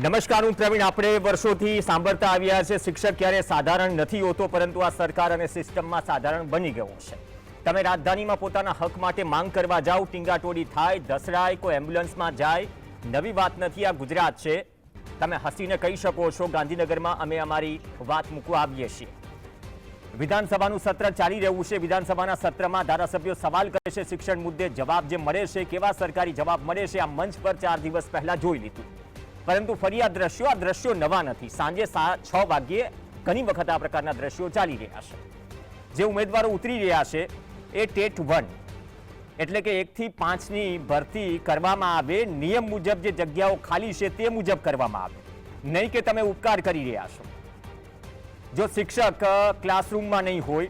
નમસ્કાર, હું પ્રવીણ. આપણે વર્ષોથી સાંભળતા આવ્યા છે શિક્ષક ક્યારે સાધારણ નથી હોતો, પરંતુ આ સરકાર અને સિસ્ટમમાં સાધારણ બની ગયો છે. તમે રાજધાનીમાં પોતાના હક માટે માંગ કરવા જાઓ, ટીંગાટોળી થાય, દસરાય, કોઈ એમ્બ્યુલન્સમાં જાય. નવી વાત નથી, આ ગુજરાત છે. તમે હસીને કહી શકો છો ગાંધીનગરમાં અમે અમારી વાત મૂકવા આવીએ છીએ. વિધાનસભાનું સત્ર ચાલી રહ્યું છે. વિધાનસભાના સત્રમાં ધારાસભ્યો સવાલ કરે છે શિક્ષણ મુદ્દે. જવાબ જે મળે છે, કેવા સરકારી જવાબ મળે છે, આ મંચ પર 4 દિવસ પહેલા જોઈ લીધું. પરંતુ ફરી આ દ્રશ્યો નવા નથી. સાંજે 6 વાગ્યે ઘણી વખત આ પ્રકારના દ્રશ્યો ચાલી રહ્યા છે. જે ઉમેદવારો ઉતરી રહ્યા છે એ ટેટ 1 એટલે કે 1 થી 5ની ભરતી કરવામાં આવે, નિયમ મુજબ જે જગ્યાઓ ખાલી છે તે મુજબ કરવામાં આવે, નહીં કે તમે ઉપકાર કરી રહ્યા છો. જો શિક્ષક ક્લાસરૂમમાં નહીં હોય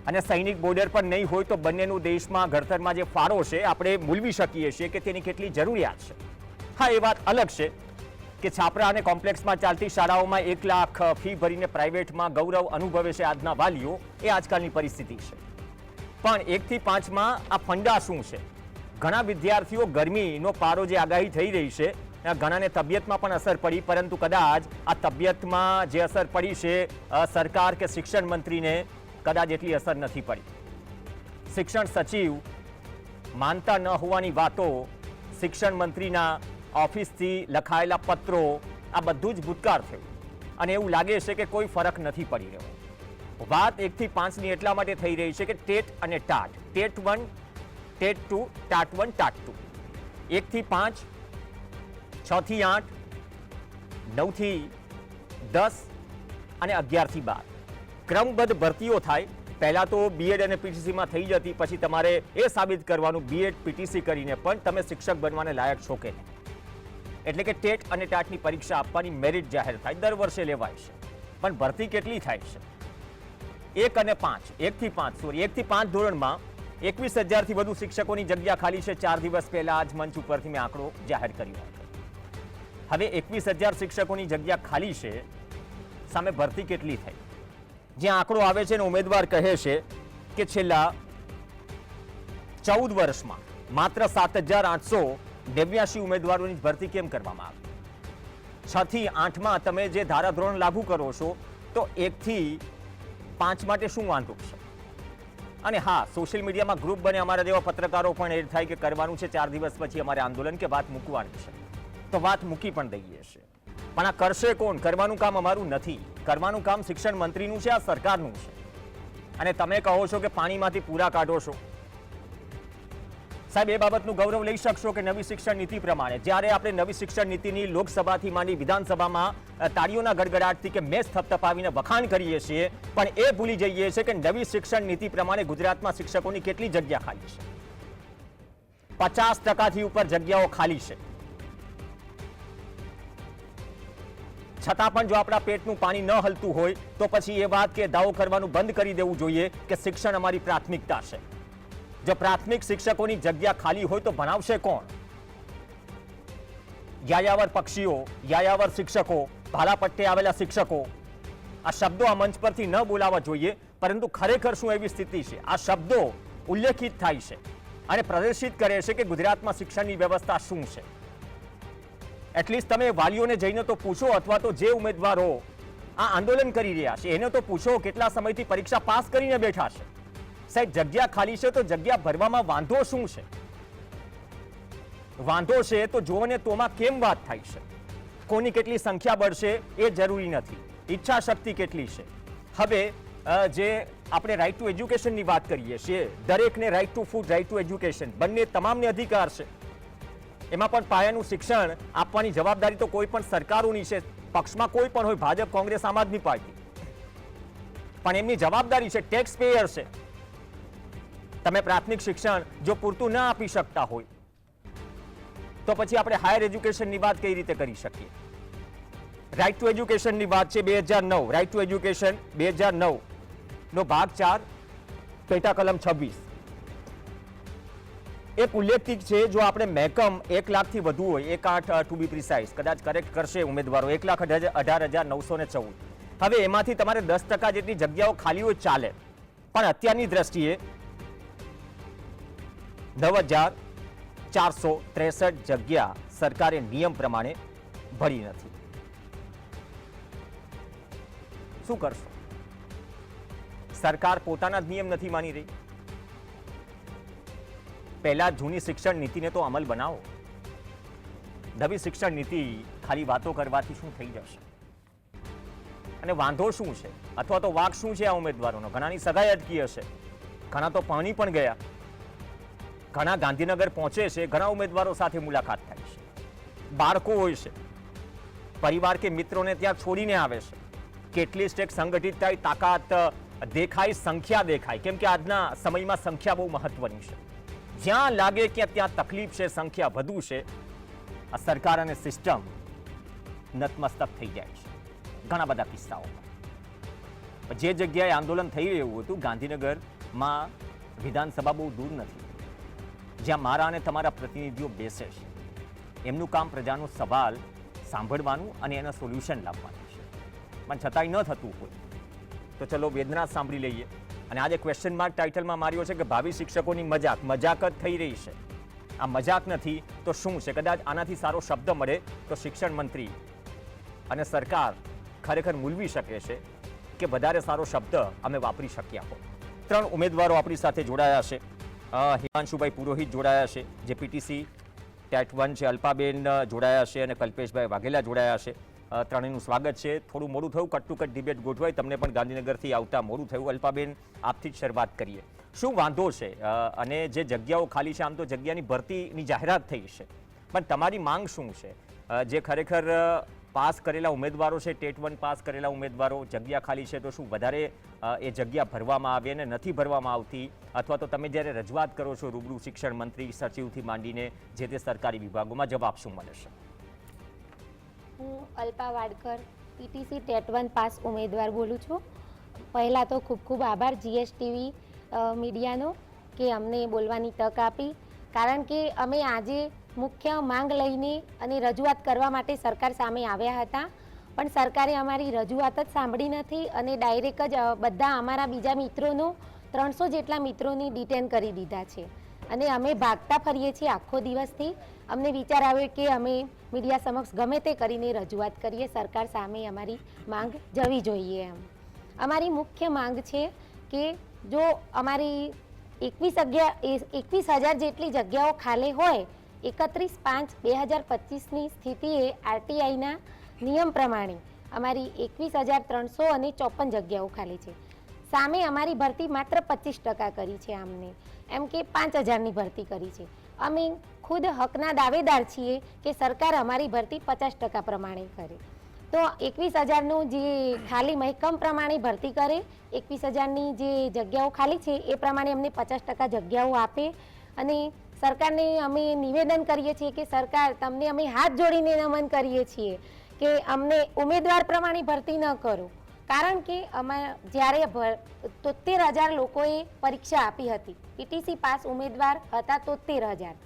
અને સૈનિક બોર્ડર પર નહીં હોય તો બંનેનું દેશમાં ઘડતરમાં જે ફાળો છે આપણે મૂલવી શકીએ છીએ કે તેની કેટલી જરૂરિયાત છે. હા, એ વાત અલગ છે કે છાપરા અને કોમ્પ્લેક્સમાં ચાલતી શાળાઓમાં 1 લાખ ફી ભરીને પ્રાઇવેટમાં ગૌરવ અનુભવે છે આજના વાલીઓ. એ આજકાલની પરિસ્થિતિ છે. પણ 1 થી 5માં આ ફંડા શું છે? ઘણા વિદ્યાર્થીઓ ગરમીનો પારો જે આગાહી થઈ રહી છે, ઘણાને તબિયતમાં પણ અસર પડી, પરંતુ કદાચ આ તબિયતમાં જે અસર પડી છે સરકાર કે શિક્ષણ મંત્રીને કદાચ એટલી અસર નથી પડી. શિક્ષણ સચિવ માનતા ન હોવાની વાતો, શિક્ષણ મંત્રીના ઓફિસથી લખાયેલા પત્રો, આ બધું જ ભૂતકાળ થયું અને એવું લાગે છે કે કોઈ ફરક નથી પડી રહ્યો. વાત 1 થી 5ની એટલા માટે થઈ રહી છે કે ટેટ અને TAT, TET 1, TET 2, TAT 1, TAT 2, 1 થી 5, 6 થી 8, 9 થી 10 અને 11 થી 12 ક્રમબદ્ધ ભરતીઓ થાય. પહેલા તો બીએડ અને પીટીસીમાં થઈ જતી, પછી તમારે એ સાબિત કરવાનું બીએડ પીટીસી કરીને પણ તમે શિક્ષક બનવાને લાયક છો કે નહીં. એટલે કે ટેટ અને ટાટની પરીક્ષા આપવાની મેરિટ જાહેર થાય, દર વર્ષે લેવાય છે. પણ ભરતી કેટલી થાય છે? 1 અને 5, 1 થી 5 ધોરણમાં 21,000થી વધુ શિક્ષકોની જગ્યા ખાલી છે. 4 દિવસ પહેલા આજ મંચ ઉપરથી મેં આંકડો જાહેર કર્યો હતો. હવે 21,000 શિક્ષકોની જગ્યા ખાલી છે, સામે ભરતી કેટલી થઈ? જ્યાં આંકડો આવે છે ને ઉમેદવાર કહે છે કે છેલ્લા 14 વર્ષમાં માત્ર 7,889 ઉમેદવારોની ભરતી કેમ કરવામાં આવી? 6 થી 8માં તમે જે ધારાધોરણ લાગુ કરો છો તો 1 થી 5 માટે શું વાંધો છે? અને હા, સોશિયલ મીડિયામાં ગ્રુપ બને, અમારા જેવા પત્રકારો પણ એ થાય કે કરવાનું છે 4 દિવસ પછી અમારે આંદોલન કે વાત મૂકવાની છે, તો વાત મૂકી પણ દઈએ છે. પણ આ કરશે કોણ? કરવાનું કામ અમારું નથી, કરવાનું કામ શિક્ષણ મંત્રીનું છે, આ સરકારનું છે. અને તમે કહો છો કે પાણીમાંથી પૂરા કાઢો છો. સાહેબ, એ બાબતનું ગૌરવ લઈ શકશો કે નવી શિક્ષણ નીતિ પ્રમાણે જ્યારે આપણે નવી શિક્ષણ નીતિની લોકસભાથી માંડી વિધાનસભામાં તાળીઓના ગડગડાટથી કે મેચ થપથપાવીને વખાણ કરીએ છીએ, પણ એ ભૂલી જઈએ છીએ કે નવી શિક્ષણ નીતિ પ્રમાણે ગુજરાતમાં શિક્ષકોની કેટલી જગ્યા ખાલી છે? 50%થી ઉપર જગ્યાઓ ખાલી છે. છતાં પણ જો આપણા પેટનું પાણી ન હલતું હોય તો પછી એ વાત કે દાવો કરવાનું બંધ કરી દેવું જોઈએ કે શિક્ષણ અમારી પ્રાથમિકતા છે. જો પ્રાથમિક શિક્ષકોની જગ્યા ખાલી હોય તો ભણાવશે કોણ? યાયાવર પક્ષીઓ, યાયાવર શિક્ષકો, ભાડા પટ્ટે આવેલા શિક્ષકો, આ શબ્દો આ મંચ પરથી ન બોલાવવા જોઈએ, પરંતુ ખરેખર શું એવી સ્થિતિ છે? આ શબ્દો ઉલ્લેખિત થાય છે અને પ્રદર્શિત કરે છે કે ગુજરાતમાં શિક્ષણની વ્યવસ્થા શું છે. એટલીસ્ટ તમે વાલીઓને જઈને તો પૂછો, અથવા તો જે ઉમેદવારો આ આંદોલન કરી રહ્યા છે એને તો પૂછો કેટલા સમયથી પરીક્ષા પાસ કરીને બેઠા છે. સાહેબ, જગ્યા ખાલી છે તો જગ્યા ભરવામાં વાંધો શું છે? વાંધો છે તો જો ને તોમાં કેમ વાત થાય છે? કોની કેટલી સંખ્યા બળશે એ જરૂરી નથી, ઈચ્છા શક્તિ કેટલી છે. હવે જે આપણે રાઇટ ટુ એજ્યુકેશનની વાત કરીએ છીએ, દરેકને right to food, right to education, બંને તમામને અધિકાર છે. એમાં પણ પાયાનું શિક્ષણ આપવાની જવાબદારી તો કોઈ પણ સરકારોની છે, પક્ષમાં કોઈ પણ હોય, ભાજપ, કોંગ્રેસ, આમ આદમી પાર્ટી, પણ એમની જવાબદારી છે, ટેક્સ પેયર છે. તમે પ્રાથમિક શિક્ષણ જો પૂરતું ન આપી શકતા હોય તો પછી આપણે હાયર એજ્યુકેશનની વાત કઈ રીતે કરી શકીએ? રાઇટ ટુ એજ્યુકેશનની વાત છે 2009, રાઇટ ટુ એજ્યુકેશન 2009 નો ભાગ 4 પેટા કલમ 26 એક ઉલ્લેખિત છે. જો આપણે મહેકમ 1 લાખથી વધુ હોય, 1,8 ટુ બી પ્રિસાઇઝ, કદાચ કરેક્ટ કરશે ઉમેદવારો, 1,18,914. હવે એમાંથી તમારે 10% જેટલી જગ્યાઓ ખાલી હોય ચાલે, પણ અત્યારની દ્રષ્ટિએ 9,463 જગ્યા સરકારે નિયમ પ્રમાણે ભરી નથી. શું કરશો? સરકાર પોતાના જ નિયમ નથી માની રહી. પહેલા જૂની શિક્ષણ નીતિને તો અમલ બનાવો. નવી શિક્ષણ નીતિ ખાલી વાતો કરવાથી શું થઈ જશે? અને વાંધો શું છે અથવા તો વાક શું છે આ ઉમેદવારોનો? ઘણાની સગાઈ અટકી હશે, ઘણા તો પાણી પણ ગયા, ઘણા ગાંધીનગર પહોંચે છે, ઘણા ઉમેદવારો સાથે મુલાકાત થાય છે, બાળકો હોય છે, પરિવાર કે મિત્રોને ત્યાં છોડીને આવે છે. કેટલી સ્ટેક સંગઠિત થાય, તાકાત દેખાય, સંખ્યા દેખાય, કેમ કે આજના સમયમાં સંખ્યા બહુ મહત્વની છે. જ્યાં લાગે કે ત્યાં તકલીફ છે, સંખ્યા વધુ છે, આ સરકાર અને સિસ્ટમ નતમસ્તક થઈ જાય છે. ઘણા બધા કિસ્સાઓમાં જે જગ્યાએ આંદોલન થઈ રહ્યું હતું ગાંધીનગરમાં વિધાનસભા બહુ દૂર નથી, જ્યાં મારા અને તમારા પ્રતિનિધિઓ બેસે છે. એમનું કામ પ્રજાનો સવાલ સાંભળવાનું અને એના સોલ્યુશન લાવવાનું છે. પણ છતાંય ન થતું હોય તો ચલો વેદના સાંભળી લઈએ. અને આજે ક્વેશ્ચન માર્ક ટાઇટલમાં માર્યો છે કે ભાવિ શિક્ષકોની મજાક જ થઈ રહી છે. આ મજાક નથી તો શું છે? કદાચ આનાથી સારો શબ્દ મળે તો શિક્ષણ મંત્રી અને સરકાર ખરેખર મૂલવી શકે છે કે વધારે સારો શબ્દ અમે વાપરી શક્યા હો. 3 ઉમેદવારો આપણી સાથે જોડાયા છે. હિમાંશુભાઈ પુરોહિત જોડાયા છે, જે પીટીસી ટેટ 1 છે, અલ્પાબેન જોડાયા છે અને કલ્પેશભાઈ વાઘેલા જોડાયા છે. ત્રણેયનું સ્વાગત છે. થોડું મોડું થયું, કટ ટુ કટ ડિબેટ ગોઠવાય. તમને પણ ગાંધીનગરથી આવતા મોડું થયું. અલ્પાબેન, આપથી જ શરૂઆત કરીએ. શું વાંધો છે? અને જે જગ્યાઓ ખાલી છે, આમ તો જગ્યાની ભરતીની જાહેરાત થઈ છે, પણ તમારી માંગ શું છે? જે ખરેખર પાસ કરેલા ઉમેદવારો છે, ટેટ 1 પાસ કરેલા ઉમેદવારો, જગ્યા ખાલી છે તો શું વધારે એ જગ્યા ભરવામાં આવે અને નથી ભરવામાં આવતી? અથવા તો તમે જ્યારે રજૂઆત કરો છો રૂબરૂ શિક્ષણ મંત્રી, સચિવથી માંડીને જે તે સરકારી વિભાગોમાં, જવાબ શું મળે છે? હું અલ્પા વાડકર, પીટીસી ટેટ 1 પાસ ઉમેદવાર બોલું છું. પહેલાં તો ખૂબ ખૂબ આભાર જીએસટીવી મીડિયાનો કે અમને બોલવાની તક આપી. કારણ કે અમે આજે મુખ્ય માંગ લઈને અને રજૂઆત કરવા માટે સરકાર સામે આવ્યા હતા, પણ સરકારે અમારી રજૂઆત જ સાંભળી નથી અને ડાયરેક્ટ જ બધા અમારા બીજા મિત્રોનો 300 જેટલા મિત્રોની ડિટેન કરી દીધા છે. અને અમે ભાગતા ફરીએ છીએ આખો દિવસથી. અમને વિચાર આવ્યો કે અમે મીડિયા સમક્ષ ગમે તે કરીને રજૂઆત કરીએ, સરકાર સામે અમારી માંગ જવી જોઈએ. એમ અમારી મુખ્ય માંગ છે કે જો અમારી 21,000 જેટલી જગ્યાઓ ખાલી હોય 31/5/2025ની સ્થિતિએ આરટીઆઈના નિયમ પ્રમાણે અમારી 21,354 જગ્યાઓ ખાલી છે. સામે અમારી ભરતી માત્ર 25% કરી છે. આમને એમ કે 5,000ની ભરતી કરી છે. અમે ખુદ હકના દાવેદાર છીએ કે સરકાર અમારી ભરતી 50% પ્રમાણે કરે. તો 21,000નું જે ખાલી મહેકમ પ્રમાણે ભરતી કરે, 21,000ની જે જગ્યાઓ ખાલી છે એ પ્રમાણે અમને 50% જગ્યાઓ આપે. અને સરકારને અમે નિવેદન કરીએ છીએ કે સરકાર, તમને અમે હાથ જોડીને નમન કરીએ છીએ કે અમને ઉમેદવાર પ્રમાણે ભરતી ન કરો. કારણ કે અમે જ્યારે 73,000 લોકોએ પરીક્ષા આપી હતી, પીટીસી પાસ ઉમેદવાર હતા 73,000,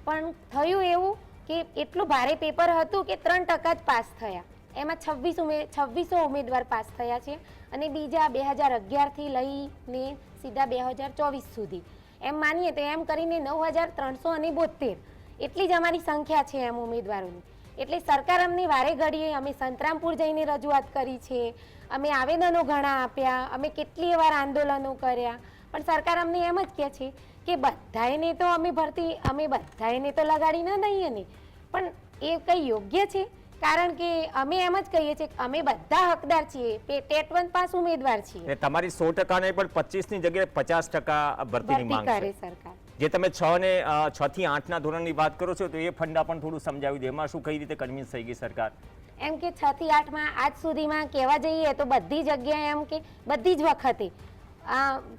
પણ થયું એવું કે એટલું ભારે પેપર હતું કે 3% જ પાસ થયા. એમાં 2600 ઉમેદવાર પાસ થયા છે અને બીજા 2011થી લઈને સીધા 2024 સુધી એમ માનીએ તો એમ કરીને 9,372 એટલી જ અમારી સંખ્યા છે એમ ઉમેદવારોની. એટલે સરકાર અમને વારે ઘડીએ, અમે સંતરામપુર જઈને રજૂઆત કરી છે, અમે આવેદનો ઘણા આપ્યા, અમે કેટલી વાર આંદોલનો કર્યા, પણ સરકાર અમને એમ જ કહે છે કે બધાને તો અમે ભરતી, અમે બધાને તો લગાડી ન દઈએ ને. પણ એ કંઈ યોગ્ય છે? કારણ કે અમે એમ જ કહીએ છીએ કે અમે બધા હકદાર છીએ, ટેટ 1 પાસ ઉમેદવાર છીએ. તમારી 100% નહીં પણ 25ની જગ્યાએ 50% ભરતીની માંગ છે સરકાર. જે તમે 6 થી 8ના ધોરણની વાત કરો છો, તો એ ફંડા પણ થોડું સમજાવી દો. એમાં શું કઈ રીતે કન્વિન્સ થઈ ગઈ સરકાર? એમ કે 6 થી 8માં આજ સુધીમાં કહેવા જઈએ તો બધી જગ્યાએ એમ કે બધી જ વખતે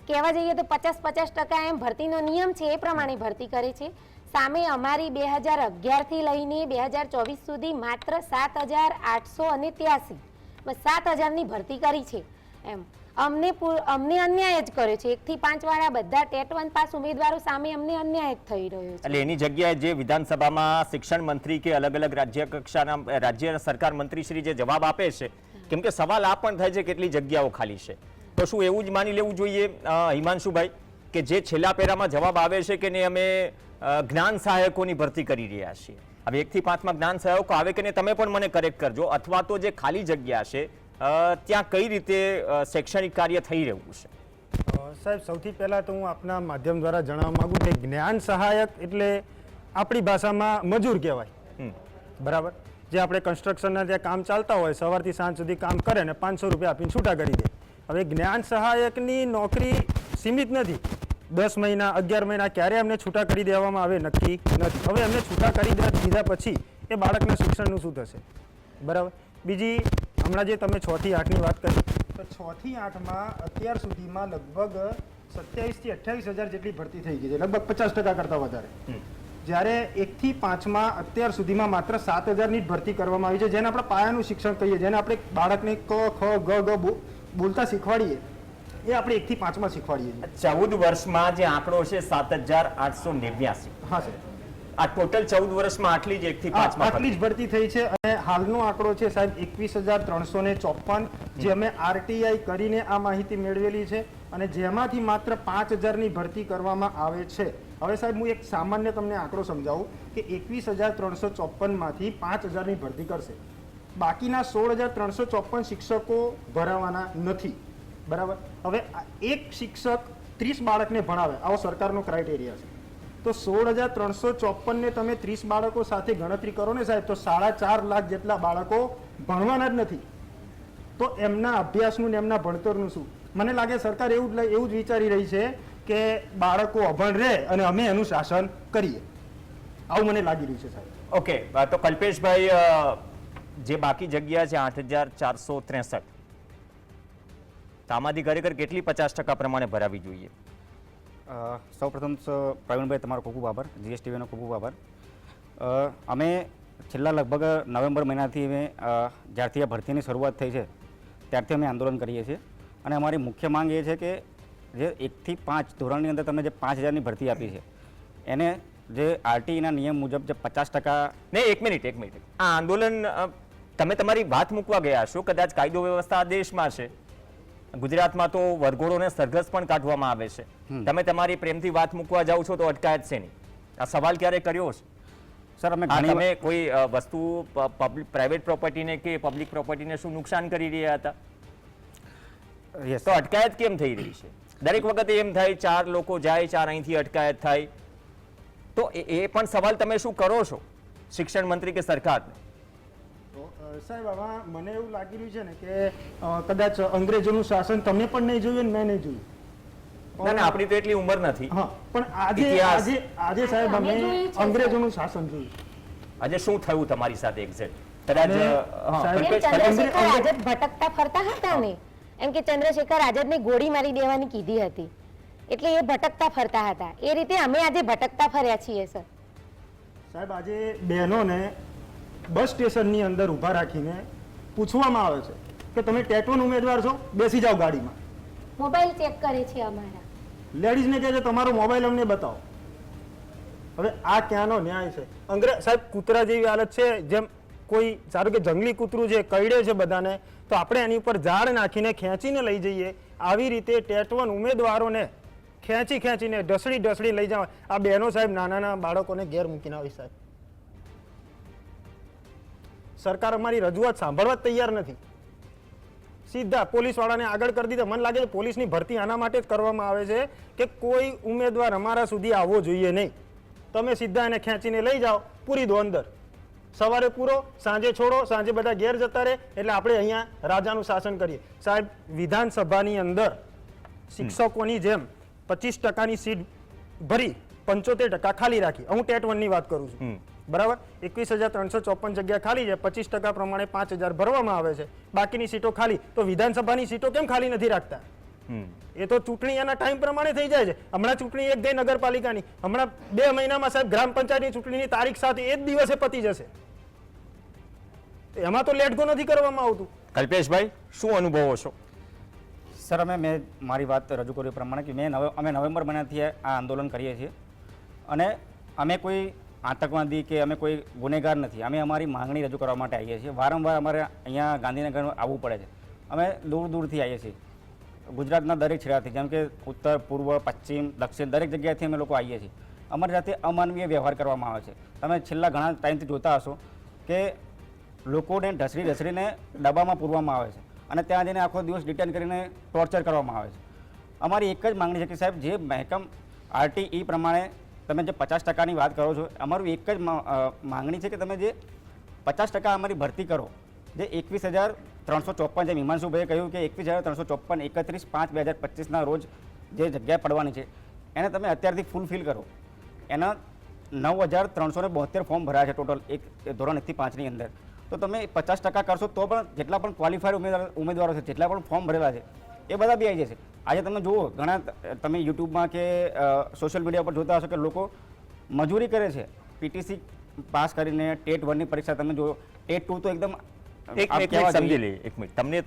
કહેવા જઈએ તો 50% એમ ભરતીનો નિયમ છે એ પ્રમાણે ભરતી કરે છે. સામે અમારી 2011થી લઈને 2024 સુધી માત્ર 7,883, બસ 7,000ની ભરતી કરી છે. એમ અમને અન્યાય જ કર્યો છે. 1 થી 5 વાળા બધા ટેટ 1 પાસ ઉમેદવારો સામે અમને અન્યાય જ થઈ રહ્યો છે. એટલે એની જગ્યાએ જે વિધાનસભામાં શિક્ષણ મંત્રી કે અલગ અલગ રાજ્ય કક્ષાના રાજ્ય સરકાર મંત્રીશ્રી જે જવાબ આપે છે, કેમ કે સવાલ આ પણ થાય છે કેટલી જગ્યાઓ ખાલી છે, તો શું એવું જ માની લેવું જોઈએ હિમાંશુભાઈ કે જે છેલ્લા પેરામાં જવાબ આવે છે કે નહીં અમે જ્ઞાન સહાયકોની ભરતી કરી રહ્યા છીએ, હવે 1 થી 5માં જ્ઞાન સહાયકો આવે કે નહીં તમે પણ મને કરેક્ટ કરજો, અથવા તો જે ખાલી જગ્યા છે ત્યાં કઈ રીતે શૈક્ષણિક કાર્ય થઈ રહ્યું છે? સાહેબ, સૌથી પહેલાં તો હું આપના માધ્યમ દ્વારા જણાવવા માગું કે જ્ઞાન સહાયક એટલે આપણી ભાષામાં મજૂર કહેવાય, બરાબર? જે આપણે કન્સ્ટ્રક્શનના ત્યાં કામ ચાલતા હોય, સવારથી સાંજ સુધી કામ કરે ને 500 રૂપિયા આપીને છૂટા કરી દે. હવે જ્ઞાન સહાયકની નોકરી સીમિત નથી. 10 મહિના 11 મહિના ક્યારે એમને છૂટા કરી દેવામાં આવે નક્કી નથી. હવે એમને છૂટા કરી દીધા પછી એ બાળકના શિક્ષણનું શું થશે, બરાબર? બીજી, હમણાં જે તમે 6 થી 8ની વાત કરી, તો 6 થી 8માં અત્યાર સુધીમાં લગભગ 27 થી 28 હજાર જેટલી ભરતી થઈ ગઈ છે, લગભગ 50% કરતાં વધારે. જ્યારે 1 થી 5માં અત્યાર સુધીમાં માત્ર 7,000ની જ ભરતી કરવામાં આવી છે, જેને આપણે પાયાનું શિક્ષણ કહીએ, જેને આપણે બાળકને ક ખ ગ ગ બોલતા શીખવાડીએ, એ આપણે 1 થી 5માં શીખવાડીએ છીએ. 14 વર્ષમાં જે આંકડો છે 7,889. હા સર, આ ટોટલ 14 વર્ષમાં આટલી જ 1 થી 5માં આટલી જ ભરતી થઈ છે. અને હાલનો આંકડો છે સાહેબ 21,354, જે અમે RTI કરીને આ માહિતી મેળવેલી છે, અને જેમાંથી માત્ર 5,000ની ભરતી કરવામાં આવે છે. હવે સાહેબ, હું એક સામાન્ય તમને આંકડો સમજાવું કે 21,354માંથી 5,000ની ભરતી કરશે, બાકીના 16,354 શિક્ષકો ભરાવાના નથી, બરાબર? હવે એક શિક્ષક 30 બાળકને ભણાવે, આવો સરકારનો ક્રાઇટેરિયા છે. તો 16,354ને તમે 30 બાળકો સાથે ગણતરી કરો ને સાહેબ, તો 4.5 લાખ જેટલા બાળકો ભણવાના જ નથી. તો એમના અભ્યાસનું ને એમના ભણતરનું શું? મને લાગે સરકાર એવું જ વિચારી રહી છે કે બાળકો અભણ રહે અને અમે એનું શાસન કરીએ, આવું મને લાગી રહ્યું છે સાહેબ. ઓકે, તો કલ્પેશભાઈ, જે બાકી જગ્યા છે 8,463, આમાંથી ખરેખર કેટલી 50% પ્રમાણે ભરાવી જોઈએ? સૌપ્રથમ પ્રવીણભાઈ, તમારો ખૂબ ખૂબ આભાર, GSTVનો ખૂબ ખૂબ આભાર. અમે છેલ્લા લગભગ નવેમ્બર મહિનાથી જ્યારથી આ ભરતીની શરૂઆત થઈ છે ત્યારથી અમે આંદોલન કરીએ છીએ, અને અમારી મુખ્ય માંગ એ છે કે જે 1 થી 5 ધોરણની અંદર તમે જે 5,000ની ભરતી આપી છે એને જે RTIના નિયમ મુજબ જે 50%. ને એક મિનિટ, આ આંદોલન તમે તમારી વાત મૂકવા ગયા છો, કદાચ કાયદો વ્યવસ્થા આ દેશમાં છે, ગુજરાતમાં તો વરઘોડોને સરઘસ પણ કાઢવામાં આવે છે, તમે તમારી પ્રેમથી વાત મૂકવા જાઓ છો તો અટકાયત છે નહીં. આ સવાલ ક્યારે કર્યો છે સર? તમે કોઈ વસ્તુ પ્રાઇવેટ પ્રોપર્ટીને કે પબ્લિક પ્રોપર્ટીને શું નુકસાન કરી રહ્યા હતા? તો અટકાયત કેમ થઈ રહી છે? દરેક વખતે એમ થાય 4 લોકો જાય, 4 અહીંથી અટકાયત થાય, તો એ પણ સવાલ તમે શું કરો છો શિક્ષણ મંત્રી કે સરકારને? સાહેબ, આમાં મને એવું લાગી રહ્યું છે ને કે કદાચ અંગ્રેજોનું શાસન તમે પણ નહીં જોયું ને મેં નહીં જોયું. ના ના, આપણી તો એટલી ઉંમર નથી. હા, પણ આજે સાહેબ અમે અંગ્રેજોનું શાસન જોયું. આજે શું થયું તમારી સાથે એક્ઝેક્ટ? કદાચ ચંદ્રશેખર આઝાદ ભટકતા ફરતા હતા ને, એમ કે ચંદ્રશેખર આઝાદને ગોળી મારી દેવાની કીધી હતી, એટલે એ ભટકતા ફરતા હતા. એ રીતે અમે આજે ભટકતા ફર્યા છીએ સર. સાહેબ, આજે બહેનોને બસ સ્ટેશનની અંદર ઊભા રાખીને પૂછવામાં આવે છે કે તમે ટેટોન ઉમેદવાર છો, બેસી જાઓ ગાડીમાં. મોબાઈલ ચેક કરે છે અમારા. લેડીઝને કહે છે તમારો મોબાઈલ અમને બતાવો. હવે આ ક્યાંનો ન્યાય છે? સાહેબ, કૂતરા જેવી હાલત છે. જેમ કોઈ સારું કે જંગલી કૂતરું છે, કરડે છે બધાને, તો આપણે એની ઉપર ઝાડ નાખીને ખેંચીને લઈ જઈએ, આવી રીતે ટેટવન ઉમેદવારોને ખેંચીને ઢસડી લઈ જવા. આ બહેનો સાહેબ નાના બાળકોને ઘેર મૂકીને આવી. સાહેબ, સરકાર અમારી રજૂઆત સાંભળવા જ તૈયાર નથી. સીધા પોલીસવાળાને આગળ કરી દીધા. મને લાગે છે પોલીસની ભરતી આના માટે જ કરવામાં આવે છે કે કોઈ ઉમેદવાર અમારા સુધી આવવો જોઈએ નહીં. તમે સીધા એને ખેંચીને લઈ જાઓ, પૂરી દો અંદર. સવારે પૂરો, સાંજે છોડો, સાંજે બધા ઘેર જતા રહે, એટલે આપણે અહીંયા રાજાનું શાસન કરીએ. સાહેબ, વિધાનસભાની અંદર શિક્ષકોની જેમ 25%ની સીટ ભરી 75% ખાલી રાખી. હું ટેટ 1ની વાત કરું છું, બરાબર? 21,354 જગ્યા ખાલી છે, 25% પ્રમાણે 5,000 ભરવામાં આવે છે, બાકીની સીટો ખાલી. તો વિધાનસભાની સીટો કેમ ખાલી નથી રાખતા? એ તો ચૂંટણી એના ટાઈમ પ્રમાણે થઈ જાય છે. હમણાં ચૂંટણી એક ગઈ નગરપાલિકાની, હમણાં 2 મહિનામાં સાહેબ ગ્રામ પંચાયતની ચૂંટણીની તારીખ સાથે એ જ દિવસે પતી જશે. એમાં તો લેટગો નથી કરવામાં આવતું. કલ્પેશભાઈ, શું અનુભવો છો? સર, મેં મારી વાત રજૂ કરી પ્રમાણે કે અમે નવેમ્બર મહિનાથી આ આંદોલન કરીએ છીએ, અને અમે કોઈ આતંકવાદી કે અમે કોઈ ગુનેગાર નથી. અમે અમારી માંગણી રજૂ કરવા માટે આવીએ છીએ. વારંવાર અમારે અહીંયા ગાંધીનગર આવવું પડે છે. અમે દૂરથી આવીએ છીએ, ગુજરાતના દરેક છેડાથી, જેમ કે ઉત્તર, પૂર્વ, પશ્ચિમ, દક્ષિણ, દરેક જગ્યાએથી અમે લોકો આવીએ છીએ. અમારી સાથે અમાનવીય વ્યવહાર કરવામાં આવે છે. તમે છેલ્લા ઘણા ટાઈમથી જોતા હશો કે લોકોને ઢસડીને ડબ્બામાં પૂરવામાં આવે છે અને ત્યાં જઈને આખો દિવસ ડિટેન કરીને ટોર્ચર કરવામાં આવે છે. અમારી એક જ માંગણી છે કે સાહેબ જે મહેકમ RTE પ્રમાણે તમે જે 50% વાત કરો છો, અમારું એક જ માંગણી છે કે તમે જે 50% અમારી ભરતી કરો, જે 21,354 જેમ હિમાંશુભાઈએ કહ્યું કે 21,354 31/5/2025ના રોજ જે જગ્યા પડવાની છે એને તમે અત્યારથી ફૂલફિલ કરો. એના 9,372 ફોર્મ ભરાયા છે ટોટલ એક ધોરણ 1 થી 5ની અંદર. તો તમે 50% કરશો તો પણ જેટલા પણ ક્વોલિફાઈડ ઉમેદવારો છે, જેટલા પણ ફોર્મ ભરેલા છે એ બધા બી આવી જશે. આજે તમે જુઓ ઘણા તમે યુટ્યુબમાં કે સોશિયલ મીડિયા પર જોતા હશો કે લોકો મજૂરી કરે છે PTC પાસ કરીને ટેટ 1ની પરીક્ષા તમે જુઓ, ટેટ 2 તો એકદમ એક મિનિટ સમજી લઈએ. એક મિનિટ, તમને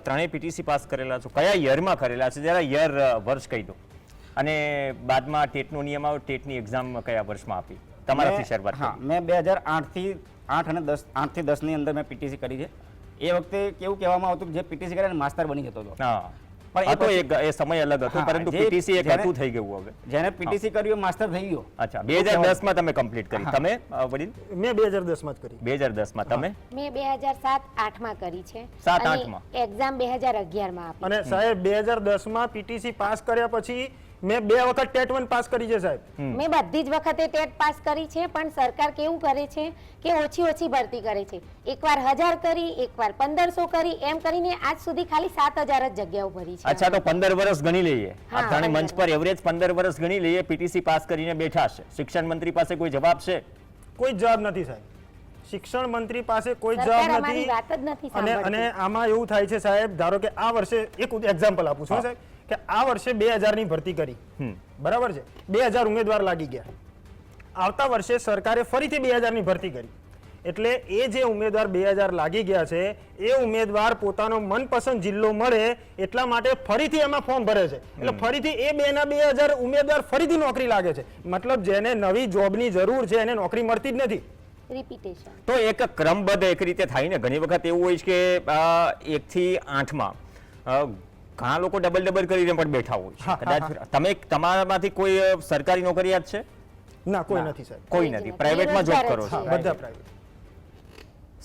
ત્રણેય PTC પાસ કરેલા છો, કયા યરમાં કરેલા છે? જરા યર વર્ષ કહી દો. અને બાદમાં ટેટનો નિયમ આવ્યો, ટેટની એક્ઝામ કયા વર્ષમાં આપી તમારાથી શરૂઆત? હા, મેં 2008 થી 8 થી 10ની અંદર મેં PTC કરી છે. એ વખતે કેવું કહેવામાં આવતું કે જે PTC કરે માસ્ટર બની જતો હતો. હા, પણ આ તો એ સમય અલગ હતો, પરંતુ PTC એક હતું થઈ ગયું હવે. જેને PTC કર્યું માસ્ટર થઈ ગયો. અચ્છા, 2010માં તમે કમ્પ્લીટ કરી. તમે વડીલ? મેં 2010માં જ કરી. 2010માં તમે? મેં 2007-8માં કરી છે 7-8માં. એક્ઝામ 2011માં આપી. અને સાહેબ 2010માં PTC પાસ કર્યા પછી મેં 2 વખત ટેટ 1 પાસ કરી છે સાહેબ. મેં બધી જ વખતે ટેટ પાસ કરી છે, પણ સરકાર કેવું કરે છે કે ઓછી ભરતી કરે છે. એકવાર 1000 કરી, એકવાર 1500 કરી, એમ કરીને આજ સુધી ખાલી 7000 જ જગ્યાઓ ભરી છે. અચ્છા, તો 15 વર્ષ ગણી લઈએ. હા, આ ત્રણે 15 મંચ પર એવરેજ 15 વર્ષ ગણી લઈએ. PTC પાસ કરીને બેઠા છે. શિક્ષણ મંત્રી પાસે કોઈ જવાબ છે? કોઈ જવાબ નથી સાહેબ. શિક્ષણ મંત્રી પાસે કોઈ સરકાર જવાબ અમારી નથી. વાત જ નથી અને સાંભળતી. આમાં એવું થાય છે સાહેબ, ધારો કે આ વર્ષે એક એક્ઝામ્પલ આપું છું સાહેબ, કે આ વર્ષે 2000 ની ભરતી કરી, બરાબર છે, 2000 ઉમેદવાર લાગી ગયા. આવતા વર્ષે સરકારે ફરીથી 2000 ની ભરતી કરી, એટલે એ જે ઉમેદવાર 2000 લાગી ગયા છે એ ઉમેદવાર પોતાનો મનપસંદ જિલ્લો મળે એટલા માટે ફરીથી એમાં ફોર્મ ભરે છે. એટલે ફરીથી એ 2000 ઉમેદવાર ફરીથી નોકરી લાગે છે. મતલબ જેને નવી જોબની જરૂર છે એને નોકરી મળતી જ નથી. રિપીટેશન. તો એક ક્રમબદ્ધ એક રીતે થાય ને. ઘણી વખત એવું હોય છે કે 1 થી 8માં ઘણા લોકો ડબલ કરીને પણ બેઠા હોય છે. કદાચ તમે તમારામાંથી કોઈ સરકારી નોકરિયાત છે? ના, કોઈ નથી સાહેબ. કોઈ નથી. પ્રાઇવેટમાં જોબ કરો છો? હા, બધા પ્રાઇવેટ.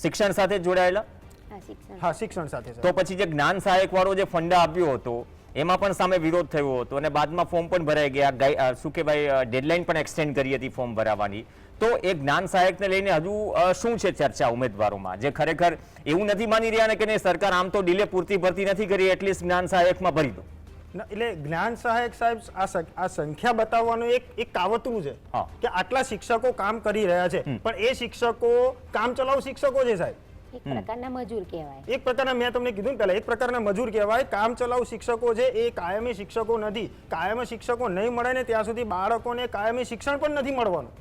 શિક્ષણ સાથે જોડાયેલા? હા, શિક્ષણ. હા, શિક્ષણ સાથે તો સાહેબ. પછી જે જ્ઞાન સહાયક વાળો જે ફંડ આપ્યો હતો એમાં પણ સામે વિરોધ થયો હતો અને બાદમાં ફોર્મ પણ ભરાઈ ગયા. શું કહેવાય, ડેડલાઇન પણ એક્સટેન્ડ કરી હતી ફોર્મ ભરાવાની. તો એ જ્ઞાન સહાયકને લઈને હજુ શું છે ચર્ચા ઉમેદવારોમાં, જે ખરેખર એવું નથી માની રહ્યા ને કે નહીં, સરકાર આમ તો ડીલે પૂરતી ભરતી નથી કરી, એટલીસ્ટ જ્ઞાન સહાયકમાં ભરી દો? એટલે જ્ઞાન સહાયક સાહેબ આ સંખ્યા બતાવવાનું એક કાવતરું છે હા. કે આટલા શિક્ષકો કામ કરી રહ્યા છે, પણ એ શિક્ષકો કામ ચલાઉ શિક્ષકો છે સાહેબ. એક પ્રકારના મજૂર કહેવાય. એક પ્રકારના, મેં તમને કીધું ને પહેલા, એક પ્રકારના મજૂર કહેવાય. કામ ચલાઉ શિક્ષકો છે એ કાયમી શિક્ષકો નથી. કાયમી શિક્ષકો નહીં મળે ને ત્યાં સુધી બાળકોને કાયમી શિક્ષણ પણ નથી મળવાનું.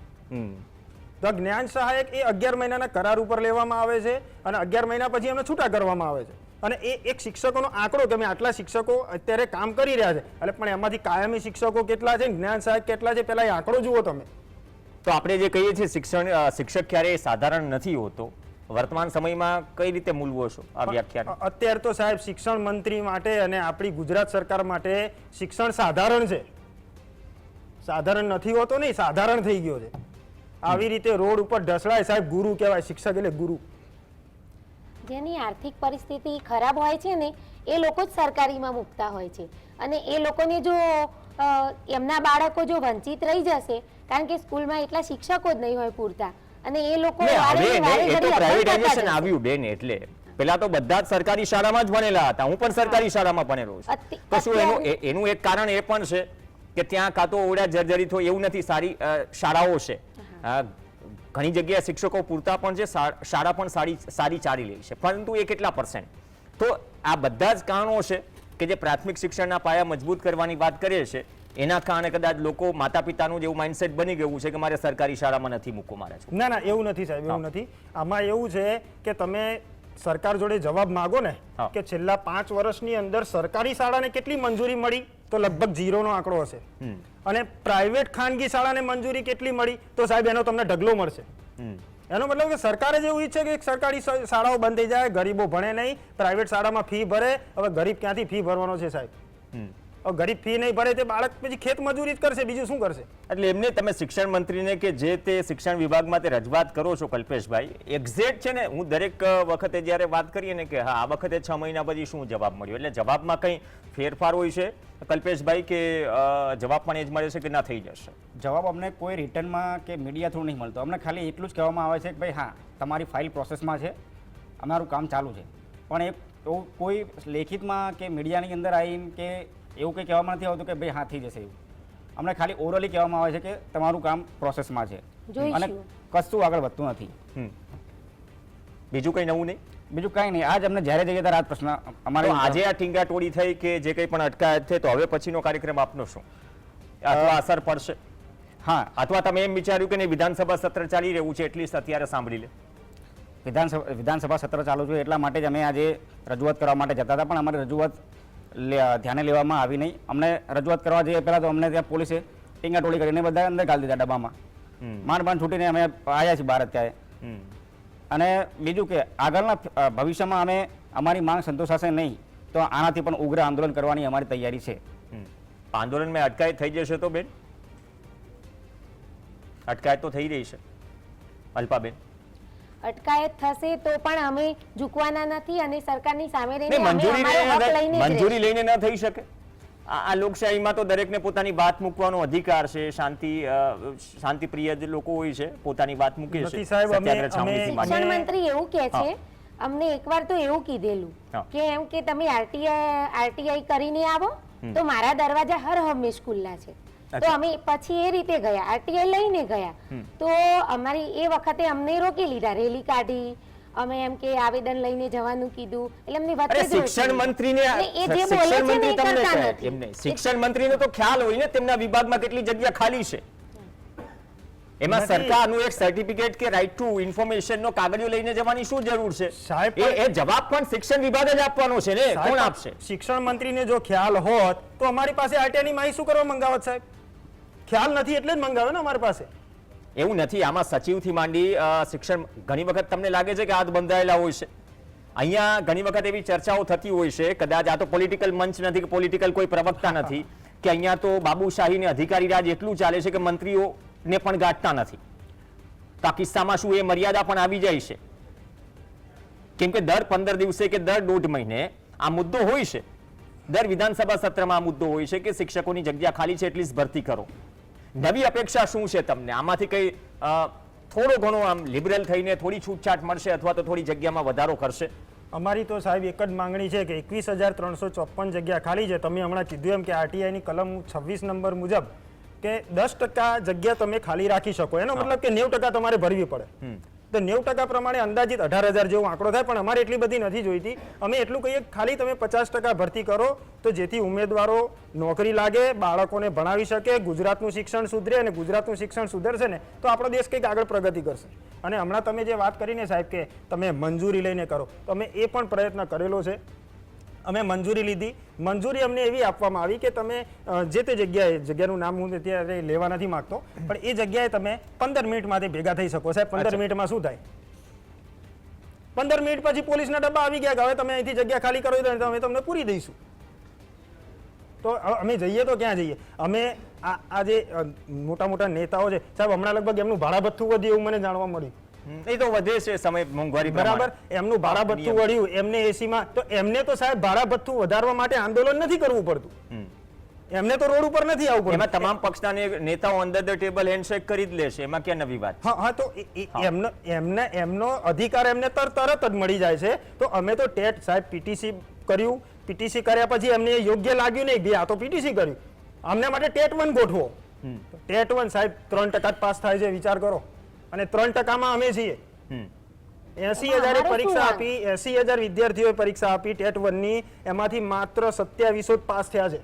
તો જ્ઞાન સહાયક એ 11 મહિનાના કરાર ઉપર લેવામાં આવે છે અને 11 મહિના પછી એમને છૂટા કરવામાં આવે છે. અને એ એક શિક્ષકોનો આંકડો કે અમે આટલા શિક્ષકો અત્યારે કામ કરી રહ્યા છે, એટલે પણ એમાંથી કાયમી શિક્ષકો કેટલા છે, જ્ઞાન સહાયક કેટલા છે, પહેલા એ આંકડો જુઓ તમે. તો આપણે જે કહીએ છીએ શિક્ષક ક્યારેય સાધારણ નથી હોતો, વર્તમાન સમયમાં કઈ રીતે મૂલવો છો આ વ્યાખ્યાન? અત્યારે તો સાહેબ શિક્ષણ મંત્રી માટે અને આપણી ગુજરાત સરકાર માટે શિક્ષણ સાધારણ છે. સાધારણ નથી હોતો નહીં, સાધારણ થઈ ગયો છે. આવી રીતે રોડ ઉપર ઢસડાય સાહેબ, ગુરુ કહેવાય. શિક્ષક એટલે ગુરુ. જેની આર્થિક પરિસ્થિતિ ખરાબ હોય છે ને એ લોકો જ સરકારીમાં મૂકતા હોય છે. અને એ લોકોને જો એમના બાળકો જો વંચિત રહી જશે, કારણ કે સ્કૂલમાં એટલા શિક્ષકો જ નહીં હોય પૂરતા, અને એ લોકો પ્રાઇવેટાઇઝેશન આવ્યું બેન, એટલે પેલા તો બધા જ સરકારી શાળામાં જ ભણેલા હતા. હું પણ સરકારી શાળામાં ભણેલો છું. તો શું એનું એક કારણ એ પણ છે કે ત્યાં કાં તો ઓરડા જર્જરિત હોય, એવું નથી, સારી શાળાઓ છે, ઘણી જગ્યાએ શિક્ષકો પૂરતા પણ છે, શાળા પણ સારી ચાલી રહી છે, પરંતુ એ કેટલા %? તો આ બધા જ કારણો છે કે જે પ્રાથમિક શિક્ષણના પાયા મજબૂત કરવાની વાત કરીએ છીએ, એના કારણે કદાચ લોકો માતા પિતાનું જેવું માઇન્ડસેટ બની ગયું છે કે મારે સરકારી શાળામાં નથી મૂકવું મારે. ના, એવું નથી સાહેબ, એવું નથી. આમાં એવું છે કે તમે સરકાર જોડે જવાબ માંગો ને કે છેલ્લા 5 વર્ષની અંદર સરકારી શાળાને કેટલી મંજૂરી મળી, તો લગભગ 0 નો આંકડો હશે. અને પ્રાઇવેટ ખાનગી શાળાને મંજૂરી કેટલી મળી, તો સાહેબ એનો તમને ઢગલો મળશે. એનો મતલબ કે સરકારે જેવું ઈચ્છે કે સરકારી શાળાઓ બંધ થઈ જાય, ગરીબો ભણે નહીં, પ્રાઇવેટ શાળામાં ફી ભરે. હવે ગરીબ ક્યાંથી ફી ભરવાનો છે સાહેબ? ગરીબ ફી નહીં ભરે તે બાળક પછી ખેત મજૂરી જ કરશે, બીજું શું કરશે? એટલે એમને તમે શિક્ષણ મંત્રીને કે જે તે શિક્ષણ વિભાગમાં તે રજૂઆત કરો છો કલ્પેશભાઈ, એક્ઝેક્ટ છે ને, હું દરેક વખતે જ્યારે વાત કરીએ ને કે હા આ વખતે 6 મહિના પછી શું જવાબ મળ્યો, એટલે જવાબમાં કંઈ ફેરફાર હોય છે કલ્પેશભાઈ કે જવાબ પણ એ જ મળે છે કે ના થઈ જશે? જવાબ અમને કોઈ રિટર્નમાં કે મીડિયા થ્રુ નહીં મળતો. અમને ખાલી એટલું જ કહેવામાં આવે છે કે ભાઈ હા તમારી ફાઇલ પ્રોસેસમાં છે, અમારું કામ ચાલુ છે, પણ એ એવું કોઈ લેખિતમાં કે મીડિયાની અંદર આવીને કે એવું કંઈ કહેવામાં નથી આવતું કે ભાઈ હા થઈ જશે. એવું અમને ખાલી ઓરલી કહેવામાં આવે છે કે તમારું કામ પ્રોસેસમાં છે અને કશું આગળ વધતું નથી. બીજું કંઈ નવું નહીં? બીજું કાંઈ નહીં. આજ અમને જ્યારે જઈએ ત્યારે આ પ્રશ્ન અમારે આજે આ ટીંગાટોળી થઈ કે જે કંઈ પણ અટકાયત થઈ, તો હવે પછીનો કાર્યક્રમ આપનો શું, અથવા અસર પડશે? હા, અથવા તમે એમ વિચાર્યું કે નહીં વિધાનસભા સત્ર ચાલી રહ્યું છે એટલીસ્ટ અત્યારે સાંભળી લે? વિધાનસભા સત્ર ચાલુ છે એટલા માટે જ અમે આજે રજૂઆત કરવા માટે જતા હતા, પણ અમારી રજૂઆત ધ્યાને લેવામાં આવી નહીં. અમને રજૂઆત કરવા જઈએ પહેલાં તો અમને ત્યાં પોલીસે ટીંગાટોળી કરીને બધા અંદર ગાળી દીધા ડબ્બામાં. માંડ છૂટીને અમે આવ્યા છીએ બહાર અત્યારે. અને બીજું કે આગળના ભવિષ્યમાં અમે અમારી માંગ સંતોષાશે નહીં તો આનાથી પણ ઉગ્ર આંદોલન કરવાની અમારી તૈયારી છે. આંદોલનમાં અટકાયત થઈ જશે તો બેન? અટકાયત તો થઈ રહી છે અલ્પાબેન. અટકાયત થશે તો પણ અમે ઝૂકવાના નથી અને સરકારની સામે રહીને નહીં, અમે અમારો હક લઈને જ મંજૂરી લઈને ન થઈ શકે. આ લોકશાહીમાં તો દરેકને પોતાની વાત મૂકવાનો અધિકાર છે. શાંતિપ્રિય જે લોકો હોય છે પોતાની વાત મૂકે છે. નથી સાહેબ, સત્યાગ્રહ છાવણીથી માંડી. શિક્ષણ મંત્રી એવું કહે છે, અમને એકવાર તો એવું કીધેલું કે એમ કે તમે આરટીઆઈ કરીને આવો તો મારા દરવાજા હર હંમેશ ખુલ્લા છે. તો અમે પછી એ રીતે ગયા, આરટીઆઈ લઈને ગયા, તો અમારી એ વખતે અમને રોકી લીધા, રેલી કાઢી, અમે એમ કે આવેદન લઈને જવાનું કીધું, એટલે અમને અરે શિક્ષણ મંત્રીને શિક્ષણ મંત્રીને તો ખ્યાલ હોય ને તેમના વિભાગમાં કેટલી જગ્યા ખાલી છે. એમાં સરકારનું એક સર્ટિફિકેટ કે રાઇટ ટુ ઇન્ફોર્મેશન નો કાગળિયો લઈને જવાની શું જરૂર છે? સાહેબ, એ જવાબ પણ શિક્ષણ વિભાગ જ આપવાનો છે ને, કોણ આપશે? શિક્ષણ મંત્રીને જો ખ્યાલ હોત તો અમારી પાસે આરટીઆઈ ની માહિતી શું કરવા મંગાવત સાહેબ? ખ્યાલ નથી એટલે જ મંગાવે ને અમારી પાસે. એવું નથી, આમાં સચિવથી માંડી શિક્ષણ ઘણી વખત તમને લાગે છે કે હાથ બંધાયેલા હોય છે. અહીંયા ઘણી વખત એવી ચર્ચાઓ થતી હોય છે, કદાચ આ તો પોલિટિકલ મંચ નથી કે પોલિટિકલ કોઈ પ્રવક્તા નથી, કે અહીંયા તો બાબુશાહી ને અધિકારી રાજ એટલું ચાલે છે કે મંત્રીઓને પણ ગાંઠતા નથી. તો આ કિસ્સામાં શું એ મર્યાદા પણ આવી જાય છે? કેમ કે દર 15 દિવસે કે દર 1.5 મહિને આ મુદ્દો હોય છે, દર વિધાનસભા સત્રમાં આ મુદ્દો હોય છે કે શિક્ષકોની જગ્યા ખાલી છે એટલી જ ભરતી કરો. નવી અપેક્ષા શું છે તમને? આમાંથી કઈ થોડો ઘણો આમ લિબરલ થઈને થોડી છૂટછાટ મળશે અથવા તો થોડી જગ્યામાં વધારો કરશે? અમારી તો સાહેબ એક જ માંગણી છે કે 21,354 જગ્યા ખાલી છે. તમે હમણાં કીધું એમ કે આરટીઆઈની કલમ 26 નંબર મુજબ કે 10% જગ્યા તમે ખાલી રાખી શકો, એનો મતલબ કે 90% તમારે ભરવી પડે. તો 90% પ્રમાણે અંદાજિત 18,000 જેવો આંકડો થાય, પણ અમારે એટલી બધી નથી જોઈતી. અમે એટલું કહીએ ખાલી તમે 50% ભરતી કરો તો જેથી ઉમેદવારો નોકરી લાગે, બાળકોને ભણાવી શકે, ગુજરાતનું શિક્ષણ સુધરે, અને ગુજરાતનું શિક્ષણ સુધરશે ને તો આપણો દેશ કંઈક આગળ પ્રગતિ કરશે. અને હમણાં તમે જે વાત કરીને સાહેબ કે તમે મંજૂરી લઈને કરો, તો અમે એ પણ પ્રયત્ન કરેલો છે. અમે મંજૂરી લીધી, મંજૂરી અમને એવી આપવામાં આવી કે તમે જે તે જગ્યાનું નામ હું અત્યારે લેવા નથી માંગતો, પણ એ જગ્યાએ તમે 15 મિનિટમાંથી ભેગા થઈ શકો. સાહેબ 15 મિનિટમાં શું થાય? 15 મિનિટ પછી પોલીસના ડબ્બા આવી ગયા કે હવે તમે અહીંથી જગ્યા ખાલી કરો તો અમે તમને પૂરી દઈશું. તો અમે જઈએ તો ક્યાં જઈએ? અમે આ જે મોટા મોટા નેતાઓ છે સાહેબ, હમણાં લગભગ એમનું ભાડા ભથ્થું વધ્યું એવું મને જાણવા મળ્યું. એ તો વધે છે સમય મોંઘવારી બરાબર, એમનું ભાડા ભથ્થું વળ્યું, એમને એસીમાં, તો એમને તો સાહેબ ભાડા ભથ્થું વધારવા માટે આંદોલન નથી કરવું પડતું, એમને તો રોડ ઉપર નથી આવવું પડતું. એમાં તમામ પક્ષના નેતાઓ અંડર ધ ટેબલ હેન્ડશેક કરી જ લેશે, એમાં ક્યાં નવી વાત? હા, તો એમનો અધિકાર એમને તરત જ મળી જાય છે. તો અમે તો ટેટ સાહેબ પીટીસી કર્યું, પીટીસી કર્યા પછી એમને યોગ્ય લાગ્યું નહીં, આ તો પીટીસી કર્યું, અમને માટે ટેટ 1 ગોઠવો. ટેટ 1 સાહેબ 3% જ પાસ થાય છે, વિચાર કરો, અને 3%માં અમે છીએ. 80,000 પરીક્ષા આપી, 80,000 વિદ્યાર્થીઓએ પરીક્ષા આપી ટેટ 1 ની, એમાંથી માત્ર 2700 પાસ થયા છે.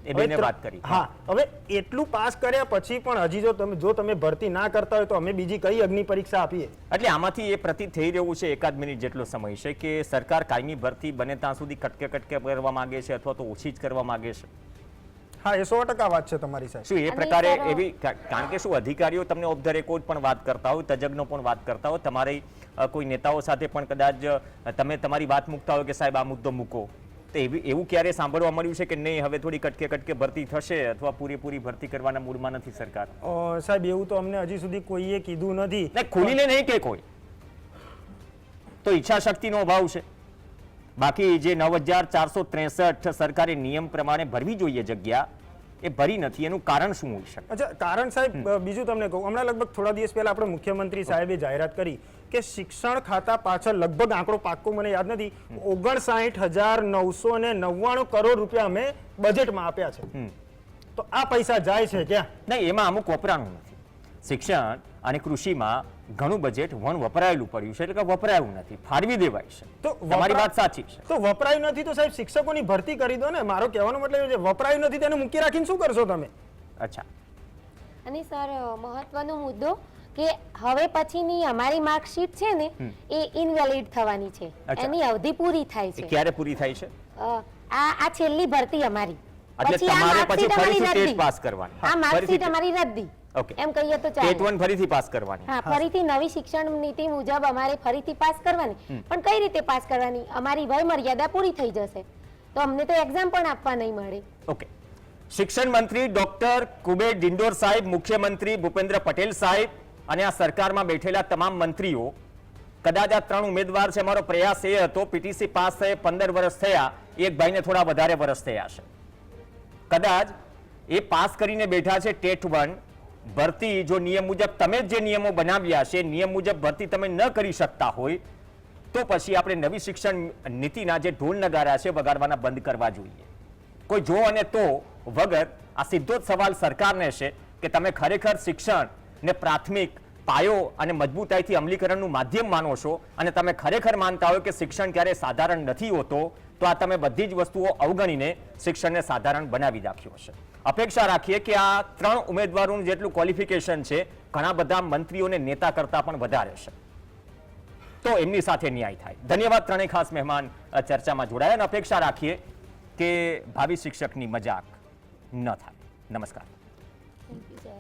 એ બેને વાત કરી. હા, હવે એટલું પાસ કર્યા પછી પણ હજી જો તમે ભરતી ના કરતા હોય તો અમે બીજી કઈ અગ્નિ પરીક્ષા આપીએ? એટલે આમાંથી એ પ્રતીત થઈ રહ્યું છે, 1 મિનિટ જેટલો સમય છે, કે સરકાર કાયમી ભરતી બને ત્યાં સુધી કટકે કરવા માંગે છે અથવા તો ઓછી જ કરવા માંગે છે. હા, એ 100% વાત છે તમારી સાહેબ. શું એ પ્રકારે એવી, કારણ કે શું અધિકારીઓ તમને ઓફ ધ રેકોર્ડ પણ વાત કરતા હોય, તજજ્ઞો પણ વાત કરતા હોય, તમારી કોઈ નેતાઓ સાથે પણ કદાચ તમે તમારી વાત મૂકતા હોય કે સાહેબ આ મુદ્દો મૂકો, તો એવું ક્યારે સાંભળવા મળ્યું છે કે નહીં હવે થોડી કટકે કટકે ભરતી થશે અથવા પૂરેપૂરી ભરતી કરવાના મૂડમાં નથી સરકાર? સાહેબ એવું તો અમને હજી સુધી કોઈએ કીધું નથી. નહીં, ખુલીને નહીં કે કોઈ, તો ઈચ્છા શક્તિનો અભાવ છે. બાકી જે 9,463 સરકારે નિયમ પ્રમાણે ભરવી જોઈએ જગ્યા, એ ભરી નથી. એનું કારણ શું હોઈ શકે? અચ્છા, કારણ સાહેબ બીજું તમને કહું, હમણાં લગભગ થોડા દિવસ પહેલા આપણે મુખ્યમંત્રી સાહેબે જાહેરાત કરી કે શિક્ષણ ખાતા પાછળ લગભગ આંકડો પાક્કો મને યાદ નથી, 59,999 કરોડ રૂપિયા અમે બજેટમાં આપ્યા છે. તો આ પૈસા જાય છે ક્યાં? નહીં, એમાં અમુક વપરાણું નથી. શિક્ષણ અને કૃષિમાં ઘણું બજેટ વપરાયેલું પડ્યું છે, એટલે કે વપરાયું નથી, ફાળવી દેવાય છે. તો તમારી વાત સાચી છે. તો વપરાયું નથી તો સાહેબ શિક્ષકોની ભરતી કરી દો ને. મારો કહેવાનો મતલબ એ છે, વપરાયું નથી તેને મૂકી રાખીને શું કરશો તમે? અચ્છા, અને સર મહત્વનો મુદ્દો કે હવે પછીની અમારી માર્કશીટ છે ને એ ઇનવેલિડ થવાની છે. અચ્છા. એની અવધિ પૂરી થાય એ છે. ક્યારે પૂરી થાય છે? આ છેલ્લી ભરતી અમારી. એટલે પછી આ તમારે પછી marksheet અમારી ફરીથી રદ્દી. ટેટ પાસ કરવાની. આ માર્કશીટ અમારી રદ્દી. ઓકે, એમ કહીએ તો ટેટ ચાલે. 1 ફરીથી પાસ કરવાની. હા, ફરીથી નવી શિક્ષણ નીતિ મુજબ અમારે ફરીથી પાસ કરવાની. પણ કઈ રીતે પાસ કરવાની? અમારી વય મર્યાદા પૂરી થઈ જશે તો અમને તો એક્ઝામ પણ આપવા નહીં મળે. ઓકે, શિક્ષણ મંત્રી ડોક્ટર કુબેર ડિંડોર સાહેબ, મુખ્યમંત્રી ભૂપેન્દ્ર પટેલ સાહેબ અને આ સરકારમાં બેઠેલા તમામ મંત્રીઓ, કદાચ આ 3 ઉમેદવાર છે. અમારો પ્રયાસ એ હતો, પીટીસી પાસ થયે 15 વર્ષ થયા, એક ભાઈને થોડા વધારે વર્ષ થયા છે. કદાચ એ પાસ કરીને બેઠા છે ટેટ 1 ભરતી. જો નિયમ મુજબ તમે જે નિયમો બનાવ્યા છે, નિયમ મુજબ ભરતી તમે ન કરી શકતા હોય તો પછી આપણે નવી શિક્ષણ નીતિના જે ઢોલ નગારા છે વગાડવાના બંધ કરવા જોઈએ. કોઈ જો અને તો વગર આ સીધો જ સવાલ સરકારને છે કે તમે ખરેખર શિક્ષણ ને પ્રાથમિક પાયો અને મજબૂતાઈથી અમલીકરણનું માધ્યમ માનો છો અને તમે ખરેખર માનતા હોય કે શિક્ષણ ક્યારે સાધારણ નથી હોતો, તો આ તમે બધી જ વસ્તુઓ અવગણીને શિક્ષણને સાધારણ બનાવી રાખ્યો છે. અપેક્ષા રાખીએ કે આ 3 ઉમેદવારોનું જેટલું ક્વોલિફિકેશન છે ઘણા બધા મંત્રીઓ અને નેતા કરતા પણ વધારે છે, તો એમની સાથે ન્યાય થાય. ધન્યવાદ ત્રણેય ખાસ મહેમાન ચર્ચામાં જોડાયા અને અપેક્ષા રાખીએ કે ભાવિ શિક્ષકની મજાક ન થાય. નમસ્કાર. Thank you sir.